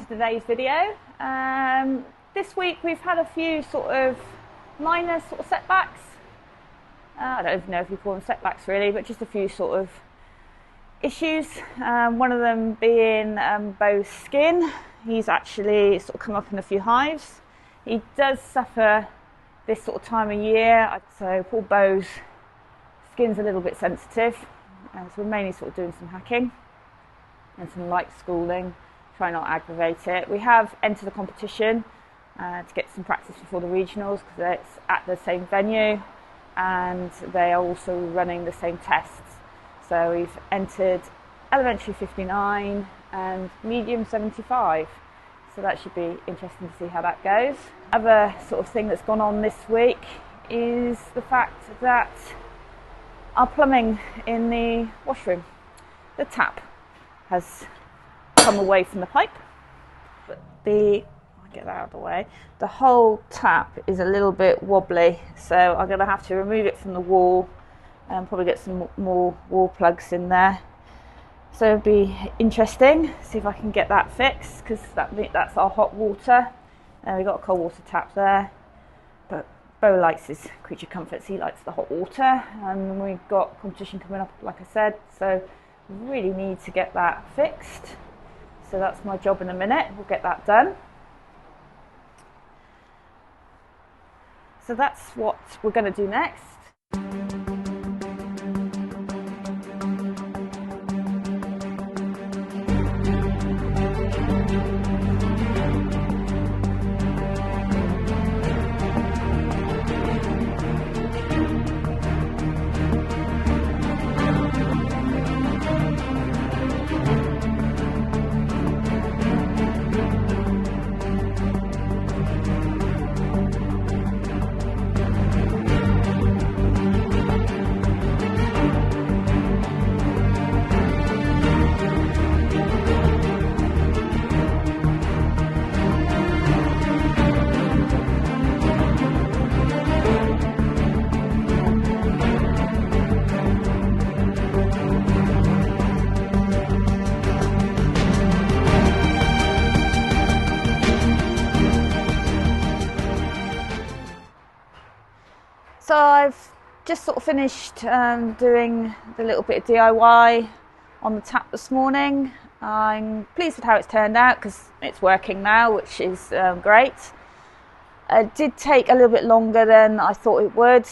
into today's video. This week we've had a few sort of minor sort of setbacks. I don't even know if you call them setbacks really, but just a few sort of issues. One of them being Beau's skin. He's actually sort of come up in a few hives. He does suffer this sort of time of year, so poor Beau's skin's a little bit sensitive, so we're mainly sort of doing some hacking and some light schooling, try not to aggravate it. We have entered a competition to get some practice before the regionals because it's at the same venue and they are also running the same tests. So we've entered elementary 59 and medium 75. So that should be interesting to see how that goes. Other sort of thing that's gone on this week is the fact that our plumbing in the washroom, the tap, has come away from the pipe. But I'll get that out of the way. The whole tap is a little bit wobbly, so I'm going to have to remove it from the wall and probably get some more wall plugs in there. So it'll be interesting, see if I can get that fixed, because that's our hot water. We've got a cold water tap there, but Beau likes his creature comforts, he likes the hot water, and we've got competition coming up, like I said, so we really need to get that fixed. So that's my job in a minute, we'll get that done. So that's what we're going to do next. So I've just sort of finished doing the little bit of DIY on the tap this morning. I'm pleased with how it's turned out because it's working now, which is great. It did take a little bit longer than I thought it would.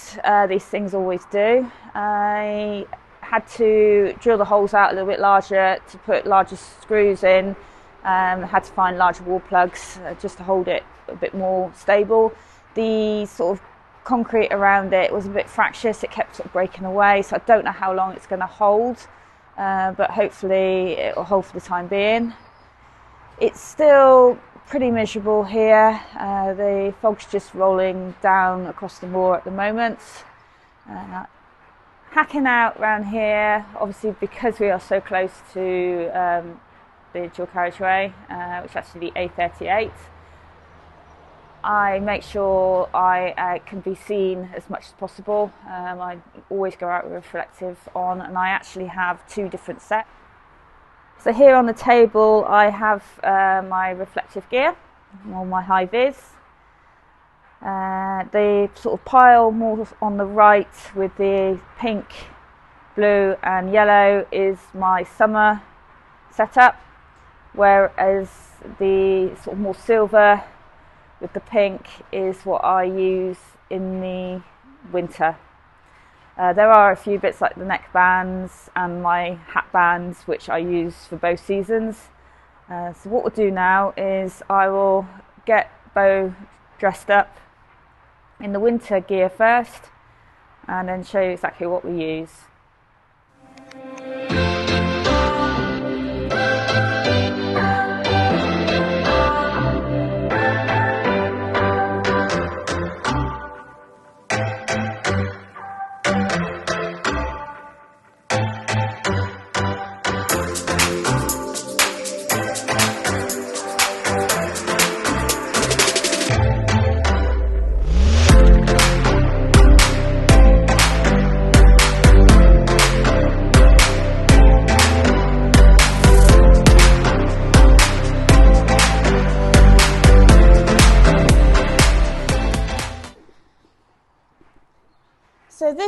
These things always do. I had to drill the holes out a little bit larger to put larger screws in. Had to find larger wall plugs just to hold it a bit more stable. The sort of concrete around it was a bit fractious, it kept sort of breaking away, so I don't know how long it's going to hold, but hopefully it will hold for the time being. It's still pretty miserable here, the fog's just rolling down across the moor at the moment. Hacking out around here, obviously because we are so close to the dual carriageway, which is actually the A38, I make sure I can be seen as much as possible. I always go out with reflective on, and I actually have two different sets. So here on the table I have my reflective gear, or my Hi-Viz. The sort of pile more on the right with the pink, blue and yellow is my summer setup, whereas the sort of more silver with the pink is what I use in the winter. There are a few bits like the neck bands and my hat bands which I use for both seasons. So what we'll do now is I will get Beau dressed up in the winter gear first and then show you exactly what we use.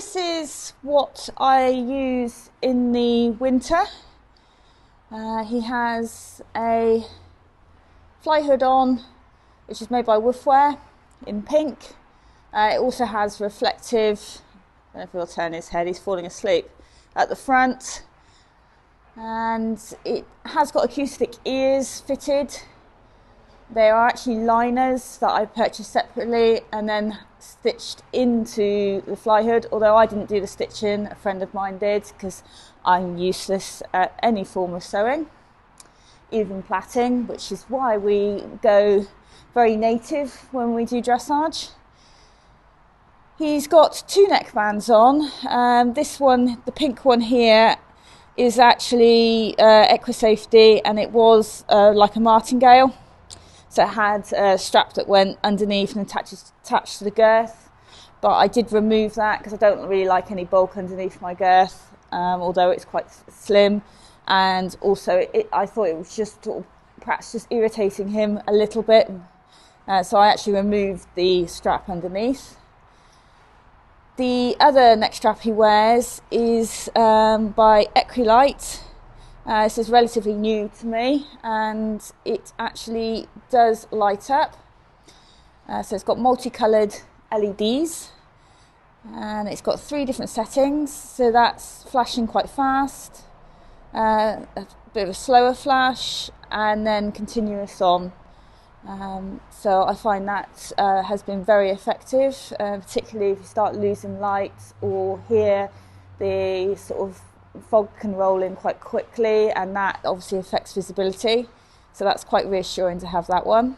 this is what I use in the winter. He has a fly hood on, which is made by Woofwear in pink. It also has reflective, I don't know if he'll turn his head, he's falling asleep, at the front. And it has got acoustic ears fitted. They are actually liners that I purchased separately and then stitched into the fly hood, although I didn't do the stitching, a friend of mine did, because I'm useless at any form of sewing, even plaiting, which is why we go very native when we do dressage. He's got 2 neckbands on. This one, the pink one here, is actually Equisafety, and it was like a martingale. So it had a strap that went underneath and attached to the girth. But I did remove that because I don't really like any bulk underneath my girth, although it's quite slim. And also I thought it was just sort of perhaps just irritating him a little bit. So I actually removed the strap underneath. The other neck strap he wears is by Equilite. This is relatively new to me, and it actually does light up. So it's got multicoloured LEDs, and it's got 3 different settings. So that's flashing quite fast, a bit of a slower flash, and then continuous on. So I find that has been very effective, particularly if you start losing light or hear the sort of fog can roll in quite quickly, and that obviously affects visibility. So that's quite reassuring to have that one.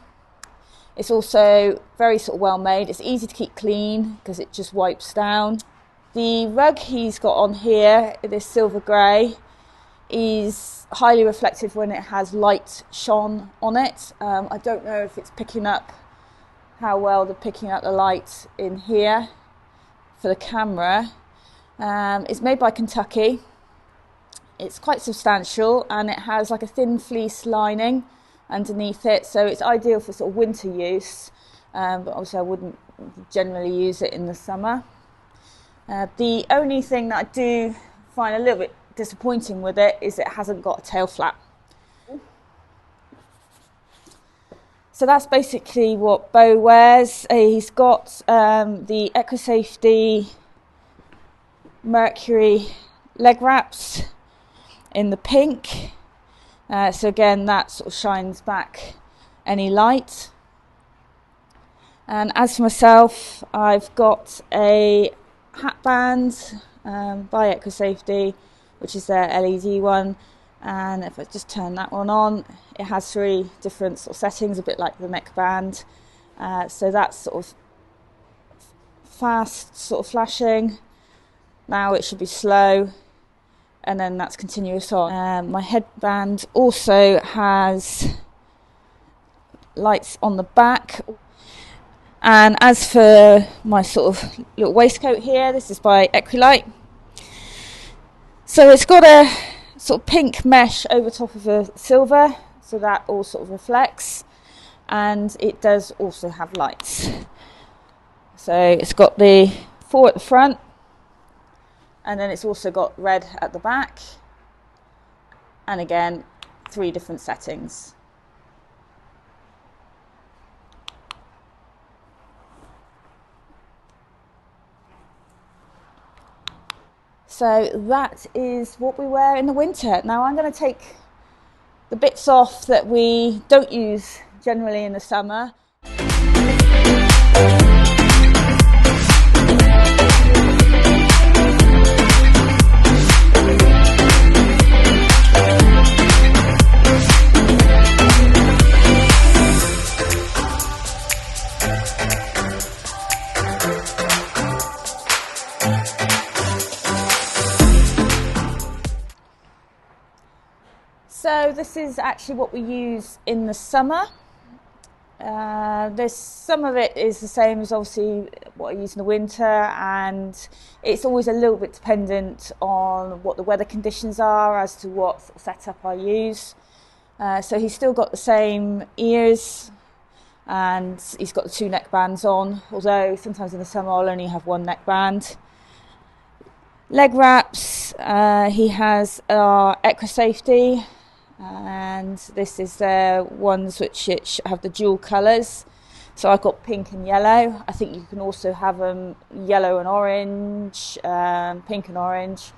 It's also very sort of well made. It's easy to keep clean because it just wipes down. The rug he's got on here, this silver grey, is highly reflective when it has light shone on it. I don't know if it's picking up, how well they're picking up the light in here for the camera. It's made by Kentucky. It's quite substantial, and it has like a thin fleece lining underneath it, so it's ideal for sort of winter use, but obviously I wouldn't generally use it in the summer. The only thing that I do find a little bit disappointing with it is it hasn't got a tail flap. So that's basically what Beau wears. He's got the Equisafety Mercury leg wraps in the pink. So again, that sort of shines back any light. And as for myself, I've got a hat band by Equisafety, which is their LED one. And if I just turn that one on, it has 3 different sort of settings, a bit like the neckband. So that's sort of fast sort of flashing. Now it should be slow, and then that's continuous on. My headband also has lights on the back. And as for my sort of little waistcoat here, this is by Equilite. So it's got a sort of pink mesh over top of a silver, so that all sort of reflects, and it does also have lights. So it's got the 4 at the front, and then it's also got red at the back, and again 3 different settings. So that is what we wear in the winter. Now I'm going to take the bits off that we don't use generally in the summer. So this is actually what we use in the summer. Some of it is the same as obviously what I use in the winter, and it's always a little bit dependent on what the weather conditions are as to what sort of setup I use. So he's still got the same ears, and he's got the 2 neckbands on, although sometimes in the summer I'll only have 1 neckband. Leg wraps, he has our Equa Safety, and this is the ones which have the dual colours. So I've got pink and yellow. I think you can also have them yellow and orange, pink and orange.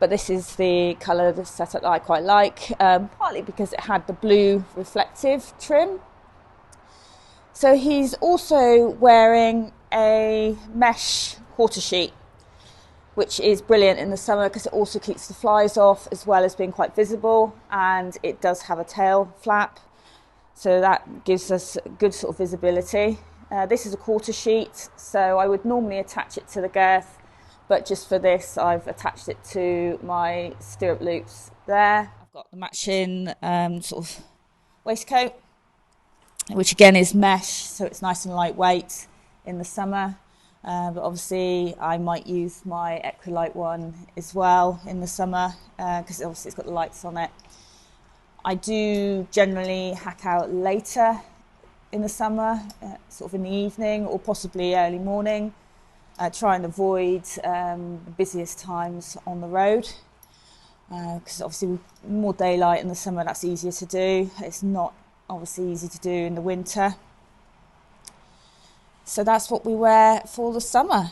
But this is the colour, the setup that I quite like, partly because it had the blue reflective trim. So he's also wearing a mesh quarter sheet, which is brilliant in the summer because it also keeps the flies off as well as being quite visible, and it does have a tail flap. So that gives us good sort of visibility. This is a quarter sheet, so I would normally attach it to the girth, but just for this I've attached it to my stirrup loops there. I've got the matching sort of waistcoat, which again is mesh, so it's nice and lightweight in the summer. But obviously I might use my Equilite one as well in the summer because obviously it's got the lights on it. I do generally hack out later in the summer, sort of in the evening or possibly early morning. Try and avoid the busiest times on the road because obviously with more daylight in the summer that's easier to do. It's not obviously easy to do in the winter. So that's what we wear for the summer.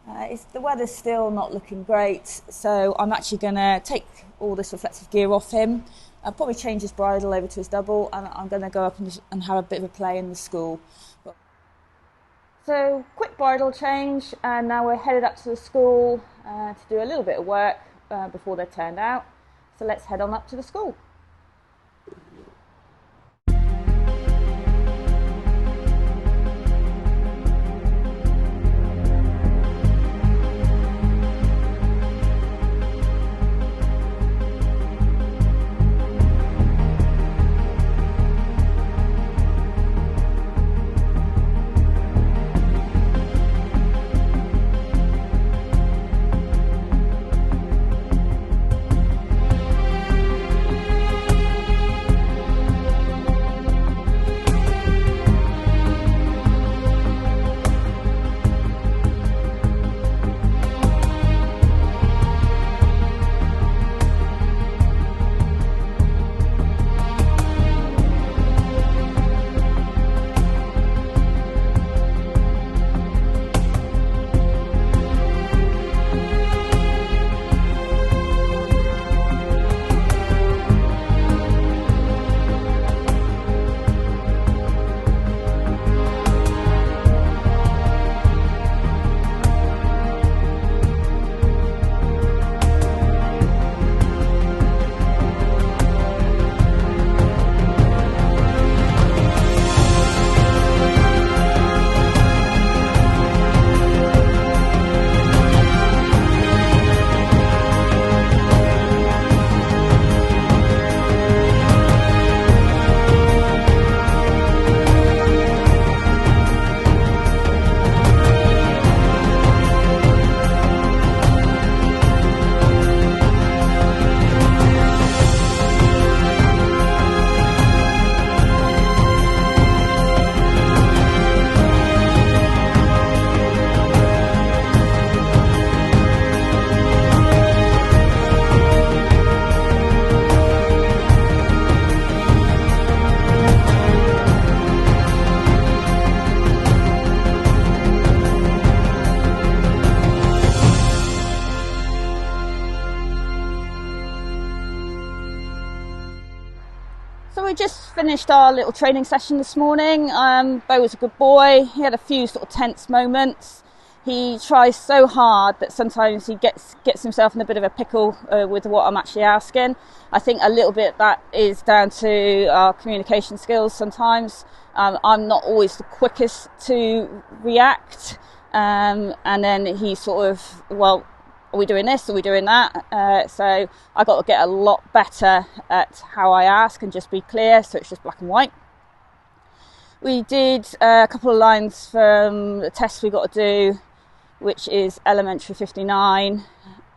The weather's still not looking great, so I'm actually going to take all this reflective gear off him. I'll probably change his bridle over to his double, and I'm going to go up and have a bit of a play in the school. So quick bridle change, and now we're headed up to the school to do a little bit of work before they're turned out. So let's head on up to the school. So we just finished our little training session this morning. Beau was a good boy. He had a few sort of tense moments. He tries so hard that sometimes he gets himself in a bit of a pickle with what I'm actually asking. I think a little bit that is down to our communication skills sometimes. I'm not always the quickest to react. And then he sort of, well, are we doing this? Are we doing that? So I got to get a lot better at how I ask and just be clear, so it's just black and white. We did a couple of lines from the test we got to do, which is elementary 59,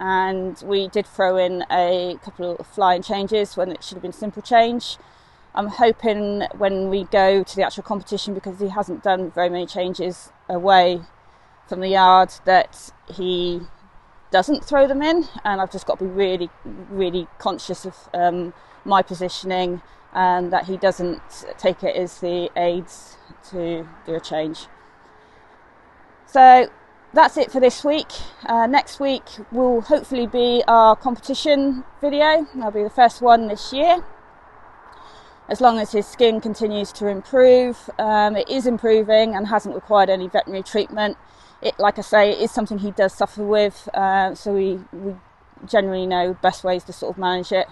and we did throw in a couple of flying changes when it should have been simple change. I'm hoping when we go to the actual competition, because he hasn't done very many changes away from the yard, that he doesn't throw them in, and I've just got to be really, really conscious of my positioning, and that he doesn't take it as the aids to do a change. So that's it for this week. Next week will hopefully be our competition video. That'll be the first one this year. As long as his skin continues to improve, it is improving and hasn't required any veterinary treatment. Like I say, it is something he does suffer with, so we generally know best ways to sort of manage it,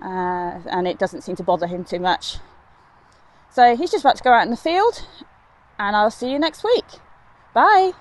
and it doesn't seem to bother him too much. So he's just about to go out in the field, and I'll see you next week. Bye.